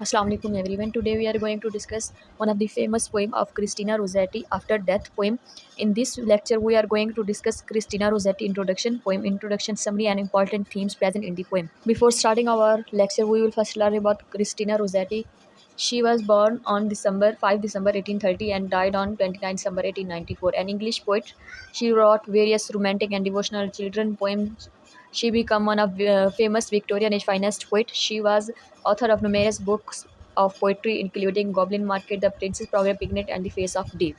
Assalamu alaikum everyone. Today we are going to discuss one of the famous poem of Christina Rossetti, After Death poem. In this lecture we are going to discuss Christina Rossetti introduction, poem introduction, summary and important themes present in the poem. Before starting our lecture we will first learn about Christina Rossetti. She was born on 5 December 1830 and died on 29 December 1894. An English poet, she wrote various romantic and devotional children poems. She became one of famous Victorian age finest poet. She was author of numerous books of poetry, including Goblin Market, The Princess Program Picnic, and The Face of Deep.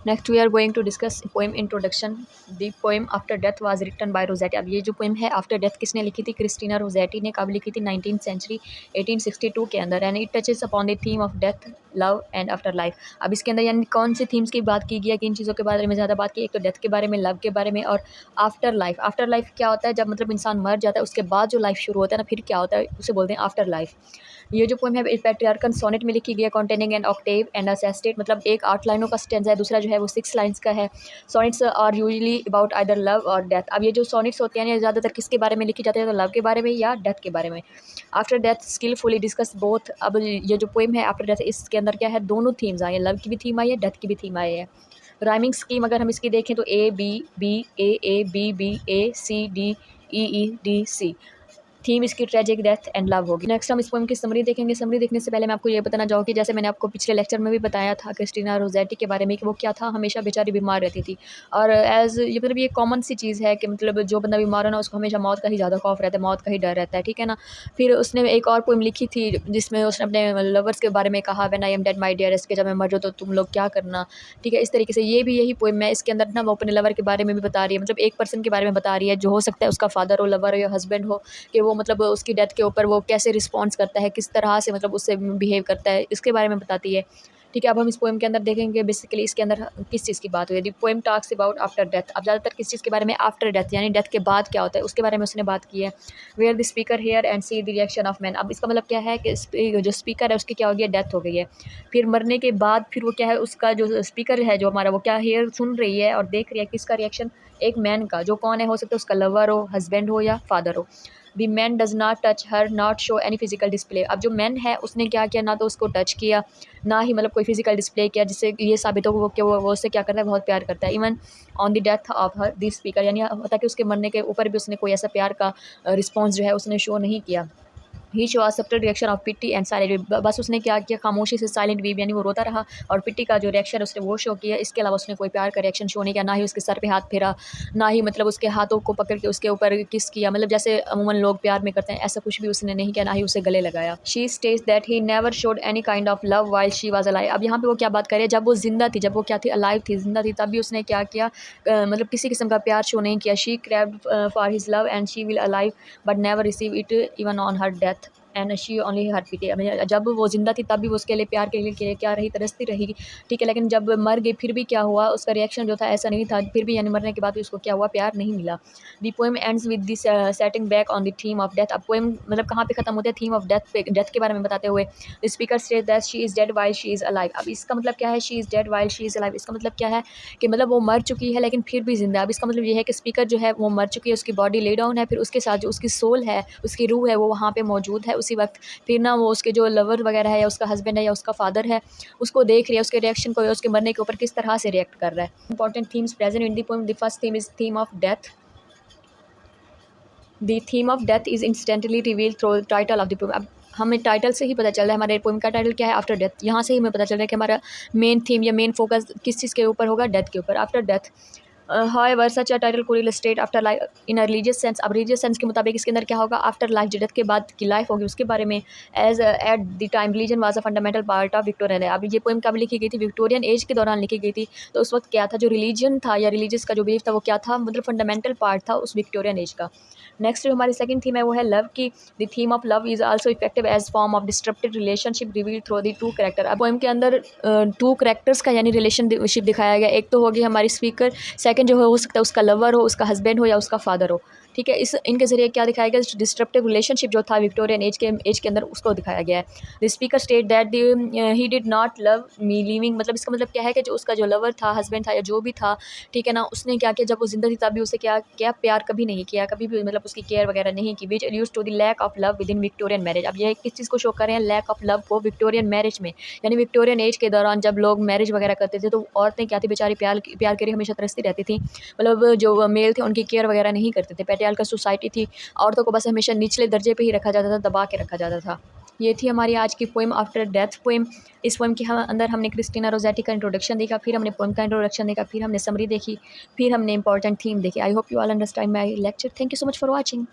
Next we are going to discuss poem introduction. The poem after death was written by Rossetti. अब ये जो poem है after death किसने लिखी थी? Christina Rossetti ने. कब लिखी थी? 19th सेंचुरी 1862 के अंदर. And it touches upon the theme of death, love and after life. अब इसके अंदर यानी कौन सी थीम्स की बात की गई है, किन चीज़ों के बारे में ज़्यादा बात की? एक तो डेथ के बारे में, लव के बारे में और आफ्टर लाइफ. आफ्टर लाइफ क्या होता है? जब मतलब इंसान मर जाता है उसके बाद जो लाइफ शुरू होता है ना, फिर क्या होता है उसे बोलते हैं आफ्टर लाइफ. ये जो पोएम है पैट्रियार्कन सोनेट में लिखी गई है, containing an octave and a sestet. मतलब एक 8 लाइनों का स्टेंजा है, दूसरा जो है वो 6 लाइन्स का है. Sonnets are usually about either love or death. अब ये जो सोनेट्स होते हैं ये ज़्यादातर किसके बारे में लिखी जाती है? तो लव के बारे में या डेथ के बारे में. After death skilfully discuss both. अब ये जो पोएम है आफ्टर डेथ, इसके अंदर क्या है? दोनों थीम्स आई है, लव की भी थीम आई है, डेथ की भी थीम आई है. राइमिंग स्कीम अगर हम इसकी देखें तो A B B A B B A C D E D C. Theme इसकी ट्रेजिक, डेथ एंड लव होगी. नेक्स्ट हम इस पोएम की समरी देखेंगे. समरी देखने से पहले मैं आपको ये बताना चाहूँ कि जैसे मैंने आपको पिछले लेक्चर में भी बताया था क्रिस्टीना रोजेटी के बारे में कि वो क्या था, हमेशा बेचारी बीमार रहती थी. और एज ये मतलब ये कॉमन सी चीज़ है कि मतलब जो बंदा बीमार हो ना उसको हमेशा मौत का ही ज़्यादा खौफ रहता है, मौत का ही डर रहता है, ठीक है ना. फिर उसने एक और पोएम लिखी थी जिसमें उसने अपने लवर्स के बारे में कहा, when I am dead my dearest, के जब मैं मर जाऊँ तो तुम लोग क्या करना, ठीक है. इस तरीके से ये भी यही पोएम है. इसके अंदर ना वो अपने लवर के बारे में भी बता रही है, मतलब एक पर्सन के बारे में बता रही है जो हो सकता है उसका फादर हो, लवर हो या हस्बैंड हो, कि वो मतलब उसकी डेथ के ऊपर वो कैसे रिस्पॉन्स करता है, किस तरह से मतलब उससे बिहेव करता है, इसके बारे में बताती है, ठीक है. अब हम इस पोएम के अंदर देखेंगे बेसिकली इसके अंदर किस चीज़ की बात हुई है. दी poem talks about after death. अब ज़्यादातर किस चीज़ के बारे में? आफ्टर डेथ, यानी डेथ के बाद क्या होता है उसके बारे में उसने बात की है. Where the speaker here and see the reaction of man. अब इसका मतलब क्या है कि जो स्पीकर है उसकी क्या हो गई है? डेथ हो गई है. फिर मरने के बाद फिर वो क्या है, उसका जो स्पीकर है जो हमारा, वो क्या हेयर सुन रही है और देख रही है किसका रिएक्शन? एक मैन का, जो कौन है? हो सकता है उसका लवर हो, हस्बैंड हो या फादर हो. The man does not touch her, not show any physical display. अब जो मैन है उसने क्या किया? ना तो उसको टच किया, ना ही मतलब कोई फिजिकल डिस्प्ले किया, जिससे ये साबित हो कि वो उससे क्या करता है? बहुत प्यार करता है. Even on the death of her this speaker, यानी होता कि उसके मरने के ऊपर भी उसने कोई ऐसा प्यार का रिस्पॉन्स जो है उसने शो नहीं किया. He show a subtle reaction of pity and silent weep. बस उसने क्या किया? खामोशी से साइलेंट वीप, यानी वो रोता रहा और पिट्टी का जो रिएक्शन उसने वो शो किया. इसके अलावा उसने कोई प्यार का रिएक्शन शो नहीं किया, ना ही उसके सर पे हाथ फेरा, ना ही मतलब उसके हाथों को पकड़ के उसके ऊपर किस किया, मतलब जैसे अमूमन लोग प्यार में करते हैं ऐसा कुछ भी उसने नहीं किया, ना ही उसे गले लगाया. She states that he never showed any kind of love while she was alive. अब यहाँ पे वो क्या बात कर रही है? जब वो जिंदा थी, जब वो क्या थी? अलाइव थी, जिंदा थी, तब भी उसने क्या किया? मतलब किसी किस्म का प्यार शो नहीं किया. She craved for his love and she will alive but never receive it even on her death and she only her pity. जब वो जिंदा थी तब भी वो उसके लिए प्यार के लिए क्या रही? तरसती रही, ठीक है. लेकिन जब मर गई फिर भी क्या हुआ? उसका रिएक्शन जो था ऐसा नहीं था, फिर भी यानी मरने के बाद भी उसको क्या हुआ? प्यार नहीं मिला. दी poem ends with this setting back on the theme of death. अब पोएम मतलब कहाँ पे खत्म होता है? थीम ऑफ डेथ पे, डेथ के बारे में बताते हुए. The speaker state that she is dead while she is alive. अब इसका मतलब क्या है? She is dead while she is alive. इसका मतलब क्या है कि मतलब वो मर चुकी है लेकिन फिर भी जिंदा. अब इसका मतलब ये है कि स्पीकर जो है वो मर चुकी है, उसकी बॉडी ले डाउन है, फिर उसके साथ जो उसकी सोल है, उसकी रूह है, वो वहाँ पे मौजूद है उसी वक्त. फिर ना वो उसके जो लवर वगैरह है या उसका हस्बैंड है या उसका फादर है उसको देख रही है, उसके रिएक्शन को, उसके मरने के ऊपर किस तरह से रिएक्ट कर रहा है. Important themes present in the poem. The first theme is theme of death. The theme of death is instantly reveal through title of the poem. अब हमें टाइटल से ही पता चल रहा है हमारे पोएम का टाइटल क्या है? After death. यहाँ से ही हमें पता चल रहा है कि हमारा मेन थीम या मेन फोकस किस चीज़ के ऊपर होगा? डेथ के ऊपर, after death. However such a title could illustrate after life in a religious sense. अब रिलीजियस सेंस के मुताबिक इसके अंदर क्या होगा? आफ्टर लाइफ, जो डेथ के बाद की लाइफ होगी उसके बारे में. As at the time religion was a fundamental part of Victorian. अब ये पोएम कब लिखी गई थी? विक्टोरियन एज के दौरान लिखी गई थी. तो उस वक्त क्या था? जो रिलीजन था या रिलीजियस का जो बिलीफ था वो क्या था? मतलब फंडामेंटल पार्ट था उस विक्टोरियन एज का. नेक्स्ट जो हमारी सेकंड थीम है वो है लव की. The theme of love is also effective as form of disrupted relationship revealed through the two character. अब पोएम के अंदर टू कैरेक्टर्स का यानी रिलेशनशिप दिखाया गया. एक तो होगी हमारी स्पीकर, सेकंड जो हो सकता है उसका लवर हो, उसका हस्बैंड हो या उसका फादर हो, ठीक है। इस इनके ज़रिए क्या दिखाया गया, डिस्ट्रप्टिव रिलेशनशिप जो था विक्टोरियन एज के अंदर उसको दिखाया गया है। The speaker state that he did not love me living, मतलब इसका मतलब क्या है कि जो उसका जो लवर था, हस्बैंड था या जो भी था, ठीक है ना, उसने क्या किया जब वो जिंदा थी तभी उसे क्या क्या प्यार कभी नहीं किया, कभी भी मतलब उसकी केयर वगैरह नहीं की, which use to the lack of love within Victorian marriage. अब ये किस चीज़ को शो कर रहे हैं, लैक ऑफ लव को विक्टोरियन मैरिज में, यानी विक्टोरियन एज के दौरान जब लोग मैरिज वगैरह करते थे तो औरतें क्या थी बेचारी प्यार प्यार के लिए हमेशा तरसती रहती थी, मतलब जो मेल थे उनकी केयर वगैरह नहीं करते थे। पैट्रियार्कल सोसाइटी थी, औरतों को बस हमेशा निचले दर्जे पे ही रखा जाता था, दबा के रखा जाता था। ये थी हमारी आज की पोएम आफ्टर डेथ पोएम। इस पोएम के अंदर हमने क्रिस्टीना रोज़ेटी का इंट्रोडक्शन देखा, फिर हमने पोएम का इंट्रोडक्शन देखा, फिर हमने समरी देखी, फिर हमने इंपॉर्टेंट थीम देखी। I hope you all understand my lecture. Thank you so much for watching.